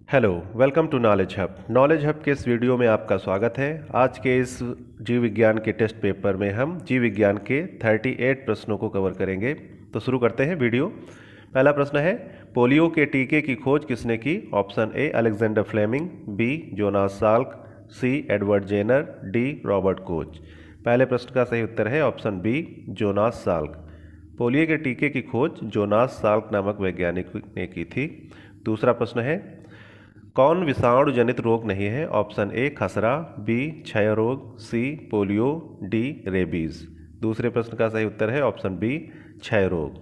Hello, welcome to Knowledge Hub. Knowledge Hub के इस video में आपका स्वागत है। आज के इस जीव विज्ञान के टेस्ट पेपर में हम जीव विज्ञान के 38 प्रश्नों को कवर करेंगे। तो शुरू करते हैं वीडियो। पहला प्रश्न है, पोलियो के टीके की खोज किसने की? Option A Alexander Fleming, B Jonas Salk, C Edward Jenner, D Robert Koch. पहले प्रश्न का सही उत्तर है option B Jonas Salk. Polio के टीके की खोज जोनास साल्क नामक वैज्ञानिक ने की थी। दूसरा प्रश्न है, कौन विषाणु जनित रोग नहीं है? ऑप्शन ए खसरा, बी क्षय रोग, सी पोलियो, डी रेबीज। दूसरे प्रश्न का सही उत्तर है ऑप्शन बी क्षय रोग।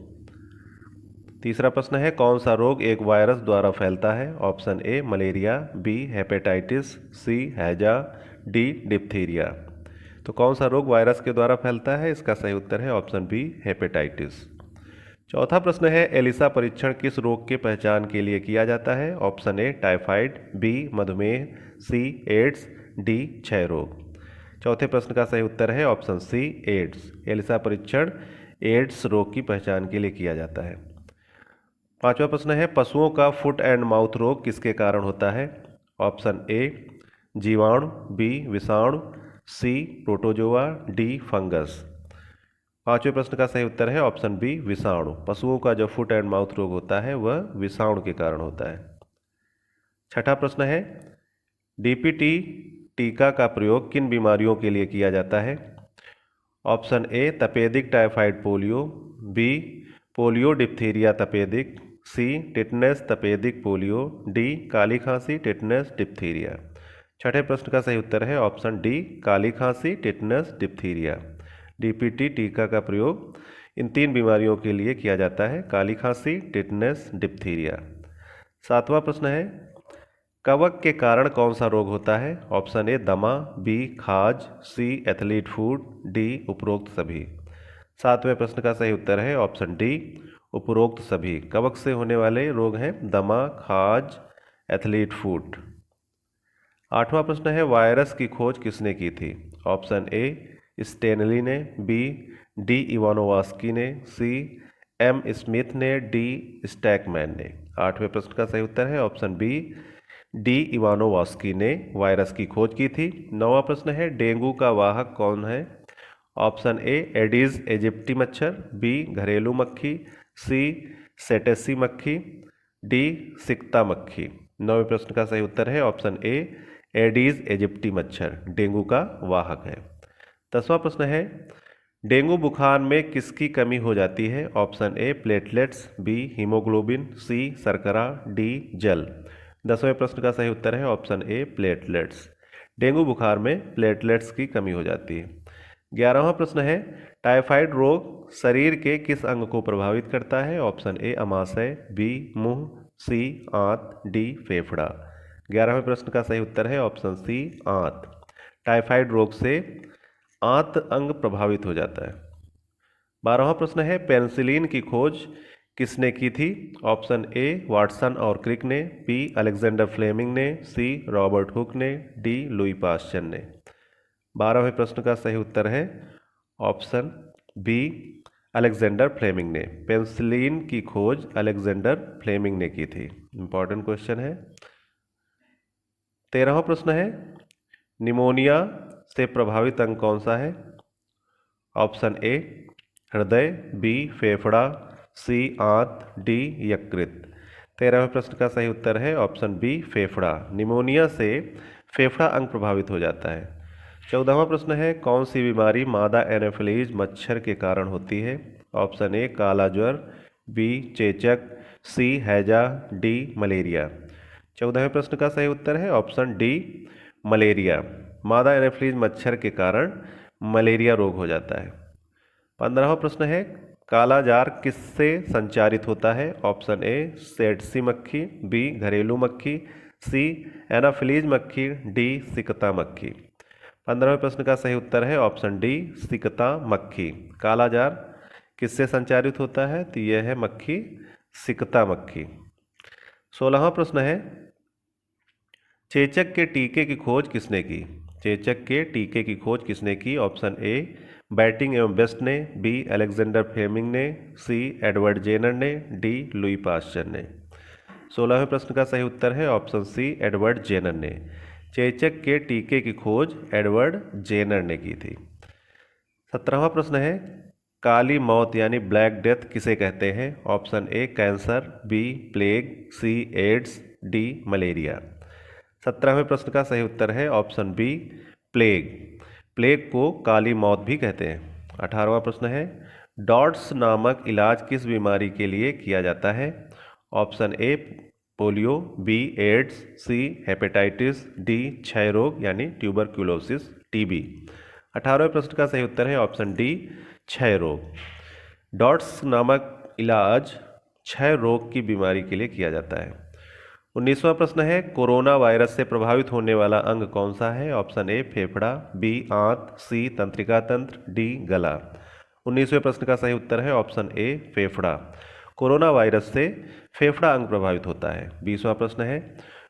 तीसरा प्रश्न है, कौन सा रोग एक वायरस द्वारा फैलता है? Option A malaria, B hepatitis, C हैजा, डी डिप्थीरिया। तो कौन सा रोग वायरस के द्वारा फैलता है? इसका सही उत्तर है ऑप्शन बी हेपेटाइटिस। चौथा प्रश्न है, एलिसा परीक्षण किस रोग के पहचान के लिए किया जाता है? ऑप्शन ए टाइफाइड, बी मधुमेह, सी एड्स, डी क्षय रोग। चौथे प्रश्न का सही उत्तर है ऑप्शन सी एड्स। एलिसा परीक्षण एड्स रोग की पहचान के लिए किया जाता है। पांचवा प्रश्न है, पशुओं का फुट एंड माउथ रोग किसके कारण होता है? ऑप्शन ए जीवाणु, बी विषाणु, सी प्रोटोजोआ, डी फंगस। पांचवें प्रश्न का सही उत्तर है ऑप्शन बी विषाणु। पशुओं का जो फुट एंड माउथ रोग होता है वह विषाणु के कारण होता है। छठा प्रश्न है, डीपीटी टीका का प्रयोग किन बीमारियों के लिए किया जाता है? ऑप्शन ए तपेदिक typhoid polio, B polio diphtheria तपेदिक, सी टिटनेस तपेदिक पोलियो, डी काली खांसी टिटनेस डिप्थीरिया। छठे प्रश्न का सही उत्तर है ऑप्शन डी काली खांसी टिटनेस डिप्थीरिया। डीपीटी टीका का प्रयोग इन तीन बीमारियों के लिए किया जाता है, काली खांसी, टिटनेस, डिप्थीरिया। सातवां प्रश्न है, कवक के कारण कौन सा रोग होता है? ऑप्शन ए दमा, बी खाज, सी एथलीट फूड, डी उपरोक्त सभी। सातवें प्रश्न का सही उत्तर है ऑप्शन डी उपरोक्त सभी। कवक से होने वाले रोग हैं दमा, खाज, एथलीट फूड। आठवां प्रश्न है, वायरस की खोज किसने की थी? ऑप्शन ए स्टेनली ने, बी डी इवानोवास्की ने, सी एम स्मिथ ने, डी स्टैकमैन ने। आठवें प्रश्न का सही उत्तर है ऑप्शन बी डी इवानोवास्की ने वायरस की खोज की थी। नौवां प्रश्न है, डेंगू का वाहक कौन है? ऑप्शन ए एडीज एजिप्टी मच्छर, बी घरेलू मक्खी, सी सेटेसी मक्खी, डी सिकता मक्खी। नौवें प्रश्न का सही उत्तर है ऑप्शन ए एडीज एजिप्टी मच्छर डेंगू का वाहक है। 10वां प्रश्न है, डेंगू बुखार में किसकी कमी हो जाती है? Option A platelets, B haemoglobin, C शर्करा, डी जल। 10वें प्रश्न का सही उत्तर है ऑप्शन ए प्लेटलेट्स। डेंगू बुखार में प्लेटलेट्स की कमी हो जाती है। 11वां प्रश्न है, टाइफाइड रोग शरीर के किस अंग को प्रभावित करता है? ऑप्शन ए अमाशय, बी मुंह, सी आंत, डी फेफड़ा। 11वें प्रश्न का सही उत्तर है ऑप्शन सी आंत। टाइफाइड रोग से आंत अंग प्रभावित हो जाता है। 12वां प्रश्न है, पेनिसिलिन की खोज किसने की थी? ऑप्शन ए वाटसन और क्रिक ने, बी अलेक्जेंडर फ्लेमिंग ने, सी रॉबर्ट हुक ने, डी लुई पास्चर ने। 12वें प्रश्न का सही उत्तर है ऑप्शन बी अलेक्जेंडर फ्लेमिंग ने। पेनिसिलिन की खोज अलेक्जेंडर फ्लेमिंग ने की थी। इंपॉर्टेंट क्वेश्चन है। 13वां प्रश्न है, निमोनिया से प्रभावित अंग कौन सा है? ऑप्शन ए हृदय, बी फेफड़ा, सी आंत, डी यकृत। 13वें प्रश्न का सही उत्तर है ऑप्शन बी फेफड़ा। निमोनिया से फेफड़ा अंग प्रभावित हो जाता है। 14वां प्रश्न है, कौन सी बीमारी मादा एनोफिलीज मच्छर के कारण होती है? ऑप्शन ए काला ज्वर, बी चेचक, सी हैजा, डी मलेरिया। 14वें प्रश्न का सही उत्तर है ऑप्शन डी मलेरिया। मादा एनोफिलीज मच्छर के कारण मलेरिया रोग हो जाता है। 15वां प्रश्न है, काला जार किससे संचारित होता है? ऑप्शन ए सेडसी मक्खी, बी घरेलू मक्खी, सी एनाफिलीज मक्खी, डी सिकता मक्खी। 15वें प्रश्न का सही उत्तर है ऑप्शन डी सिकता मक्खी। काला जार किससे संचारित होता है? तो यह है मक्खी सिकता मक्खी। 16वां प्रश्न है, चेचक के टीके की खोज किसने की? चेचक के टीके की खोज किसने की? ऑप्शन ए बैटिंग एवं बेस्ट ने, बी अलेक्जेंडर फ्लेमिंग ने, सी एडवर्ड जेनर ने, डी लुई पास्चर ने। 16वें प्रश्न का सही उत्तर है ऑप्शन सी एडवर्ड जेनर ने। चेचक के टीके की खोज एडवर्ड जेनर ने की थी। 17वां प्रश्न है काली मौत यानी ब्लैक डेथ किसे कहते हैं? Option A cancer, B plague, C AIDS, D malaria. 17वें प्रश्न का सही उत्तर है ऑप्शन बी प्लेग। प्लेग को काली मौत भी कहते हैं। 18वां प्रश्न है डॉट्स नामक इलाज किस बीमारी के लिए किया जाता है? Option A polio, B AIDS, C hepatitis, D क्षय रोग यानी ट्यूबरक्यूलोसिस टीबी। 18वें प्रश्न का सही उत्तर है ऑप्शन डी क्षय रोग। डॉट्स नामक इलाज क्षय रोग की बीमारी के लिए किया जाता है। 19वां प्रश्न है कोरोना वायरस से प्रभावित होने वाला अंग कौन सा है? ऑप्शन ए फेफड़ा, बी आंत, सी तंत्रिका तंत्र, डी गला। 19वें प्रश्न का सही उत्तर है ऑप्शन ए फेफड़ा। कोरोना वायरस से फेफड़ा अंग प्रभावित होता है। 20वां प्रश्न है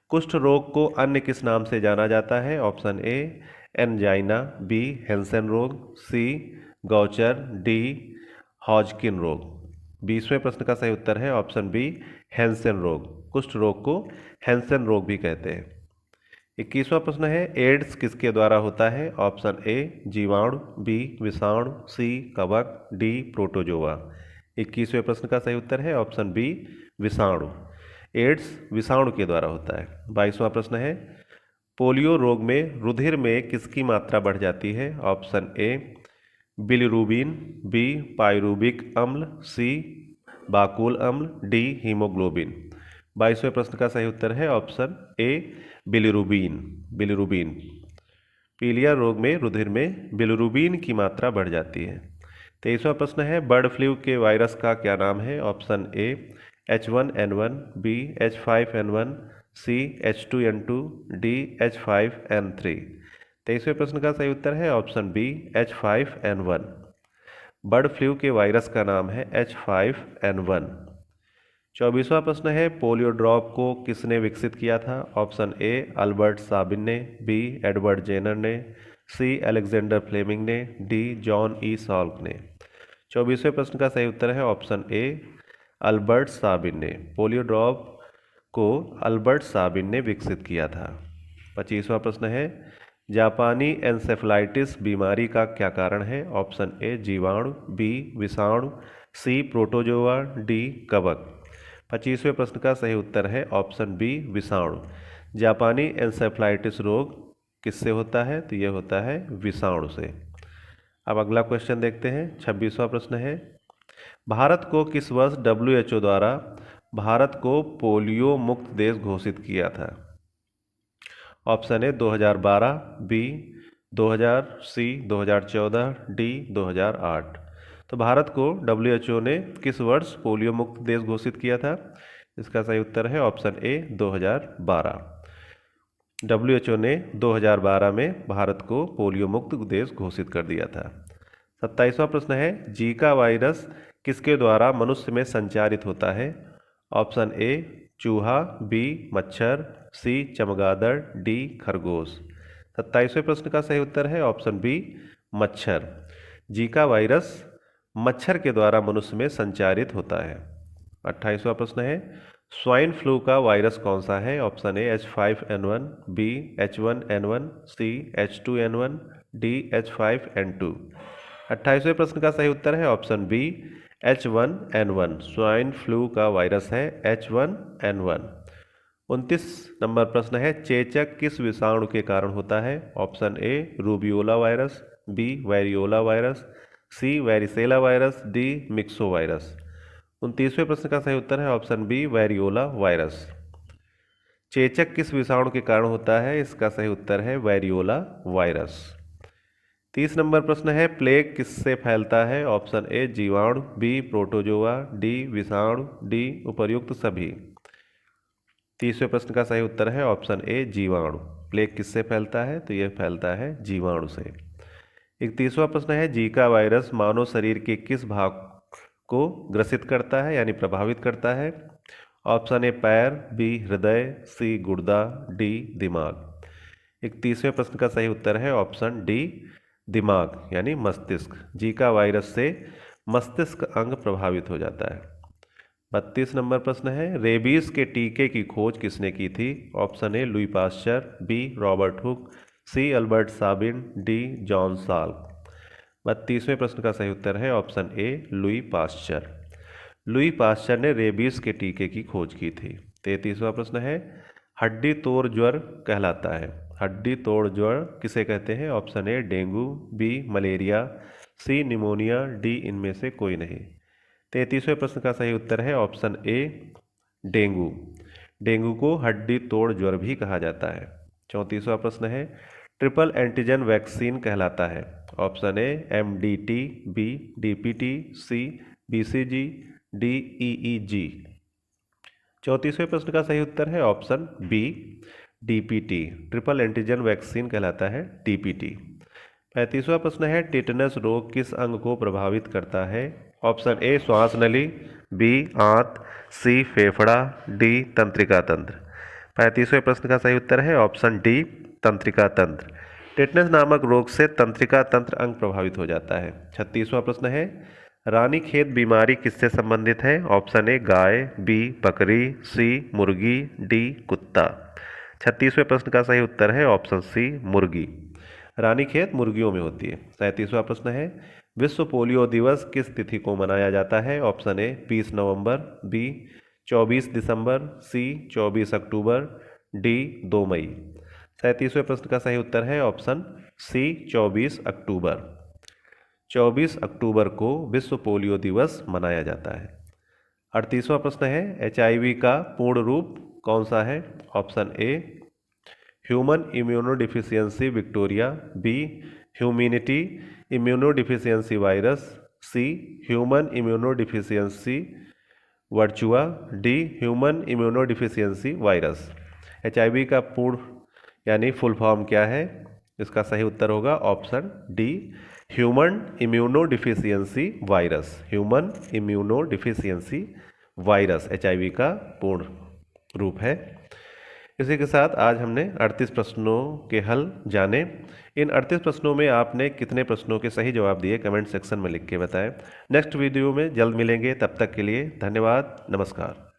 कुष्ठ रोग को अन्य किस नाम से जाना जाता है? Option A angina, B Hansen रोग, सी गौचर, डी हॉजकिन रोग। 20वें प्रश्न का सही उत्तर है ऑप्शन बी हेंसन रोग। कुष्ठ रोग को हेंसन रोग भी कहते हैं। 21वां प्रश्न है एड्स किसके द्वारा होता है? ऑप्शन ए जीवाणु, बी विषाणु, सी कवक, डी प्रोटोजोआ। 21वें प्रश्न का सही उत्तर है ऑप्शन बी विषाणु। एड्स विषाणु के द्वारा होता है। 22वां प्रश्न है पोलियो रोग में रुधिर में किसकी मात्रा बढ़ जाती है? Option A bilirubin, B pyruvic अम्ल, सी बाकुल अम्ल, डी हीमोग्लोबिन। 22वें प्रश्न का सही उत्तर है ऑप्शन ए बिलिरुबिन। बिलिरुबिन पीलिया रोग में रुधिर में बिलिरुबिन की मात्रा बढ़ जाती है। 23वां प्रश्न है बर्ड फ्लू के वायरस का क्या नाम है? Option A H1N1, B H5N1, C H2N2, D H5N3। 23वें प्रश्न का सही उत्तर है option B H5N1। Bird flu के वायरस का नाम है H5N1। 24वां प्रश्न है पोलियो ड्रॉप को किसने विकसित किया था? ऑप्शन ए अल्बर्ट साबिन ने, बी एडवर्ड जेनर ने, सी अलेक्जेंडर फ्लेमिंग ने, डी जॉन ई सॉल्क ने। 24वें प्रश्न का सही उत्तर है ऑप्शन ए अल्बर्ट साबिन ने। पोलियो ड्रॉप को अल्बर्ट साबिन ने विकसित किया था। 25वां प्रश्न है जापानी एन्सेफलाइटिस बीमारी का क्या कारण है? ऑप्शन ए जीवाणु, बी विषाणु, सी प्रोटोजोआ, डी कवक। 25वें प्रश्न का सही उत्तर है ऑप्शन बी विषाणु। जापानी एन्सेफलाइटिस रोग किससे होता है? तो यह होता है विषाणु से। अब अगला क्वेश्चन देखते हैं। 26वां प्रश्न है भारत को किस वर्ष WHO द्वारा भारत को पोलियो मुक्त देश घोषित किया था? Option A 2012, B 2000, C 2014, D 2008। तो भारत को WHO ने किस वर्ष पोलियो मुक्त देश घोषित किया था? इसका सही उत्तर है ऑप्शन ए 2012। WHO ने 2012 में भारत को पोलियो मुक्त देश घोषित कर दिया था। 27वां प्रश्न है जीका वायरस किसके द्वारा मनुष्य में संचारित होता है? ऑप्शन ए चूहा, बी मच्छर, सी चमगादड़, डी खरगोश। 27वें प्रश्न का सही उत्तर है ऑप्शन बी मच्छर। जीका वायरस मच्छर के द्वारा मनुष्य में संचारित होता है। 28वां प्रश्न है स्वाइन फ्लू का वायरस कौन सा है? Option A H5N1, B H1N1, C H2N1, D H5N2। 28वें प्रश्न का सही उत्तर है option B H1N1। Swine flu का वायरस है H1N1। 29 नंबर प्रश्न है चेचक किस विषाणु के कारण होता है? Option A rubeola virus, B variola virus, C varicella virus, D myxo virus. 29वें प्रश्न का सही उत्तर है ऑप्शन बी वेरियोला वायरस। चेचक किस विषाणु के कारण होता है? इसका सही उत्तर है वेरियोला वायरस। 30 नंबर प्रश्न है प्लेग किससे फैलता है? ऑप्शन ए जीवाणु, बी प्रोटोजोआ, डी विषाणु, डी उपर्युक्त सभी। 30वें प्रश्न का सही उत्तर है ऑप्शन ए जीवाणु। प्लेग किससे फैलता है? तो यह फैलता है जीवाणु से। 31वां प्रश्न है जीका वायरस मानव शरीर के किस भाग को ग्रसित करता है यानी प्रभावित करता है? ऑप्शन ए पैर, बी हृदय, सी गुर्दा, डी दिमाग। 31वें प्रश्न का सही उत्तर है ऑप्शन डी दिमाग यानी मस्तिष्क। जीका वायरस से मस्तिष्क अंग प्रभावित हो जाता है। 32 नंबर प्रश्न है, रेबीज के टीके की खोज किसने की थी? Option A Louis Pasteur, B Robert Hooke, C Albert Sabin, D John Salk. 32वें प्रश्न का सही उत्तर है option A Louis Pasteur. Louis Pasteur ने रेबीज के टीके की खोज की थी। 33वां प्रश्न है, हड्डी तोड़ ज्वर कहलाता है। हड्डी तोड़ ज्वर किसे कहते हैं? Option A dengue, B malaria, C pneumonia, D इनमें से कोई नहीं। 33वें प्रश्न का सही उत्तर है ऑप्शन ए डेंगू। डेंगू को हड्डी तोड़ ज्वर भी कहा जाता है। 34वां प्रश्न है, ट्रिपल एंटीजन वैक्सीन कहलाता है। Option A MDT, B DPT, C BCG, D EEG। 34वें प्रश्न का सही उत्तर है option B DPT। Triple antigen vaccine कहलाता है DPT। 35वां प्रश्न है, टिटनस रोग किस अंग को प्रभावित करता है? ऑप्शन ए श्वास नली, बी आंत, सी फेफड़ा, डी तंत्रिका तंत्र। 35वें प्रश्न का सही उत्तर है ऑप्शन डी तंत्रिका तंत्र। टिटनस नामक रोग से तंत्रिका तंत्र अंग प्रभावित हो जाता है। 36वां प्रश्न है, रानीखेत बीमारी किससे संबंधित है? ऑप्शन ए गाय, बी बकरी, सी मुर्गी, डी कुत्ता। 36वें प्रश्न का सही उत्तर है ऑप्शन सी मुर्गी। रानीखेत मुर्गियों में होती है। 37वां प्रश्न है, विश्व पोलियो दिवस किस तिथि को मनाया जाता है? ऑप्शन ए 20 नवंबर, बी 24 दिसंबर, सी 24 अक्टूबर, डी 2 मई। 37वें प्रश्न का सही उत्तर है ऑप्शन सी 24 अक्टूबर। 24 अक्टूबर को विश्व पोलियो दिवस मनाया जाता है। 38वां प्रश्न है, HIV का पूर्ण रूप कौन सा है? Option A human immunodeficiency Victoria, B humanity immunodeficiency virus, C human immunodeficiency वर्चुआ, D human immunodeficiency virus. HIV का पूर्ण यानी फुल फॉर्म क्या है? इसका सही उत्तर होगा option D human immunodeficiency virus. Human immunodeficiency virus HIV का पूर्ण रूप है। इसी के साथ आज हमने 38 प्रश्नों के हल जाने। इन 38 प्रश्नों में आपने कितने प्रश्नों के सही जवाब दिए कमेंट सेक्शन में लिख के बताएं। नेक्स्ट वीडियो में जल्द मिलेंगे, तब तक के लिए धन्यवाद, नमस्कार।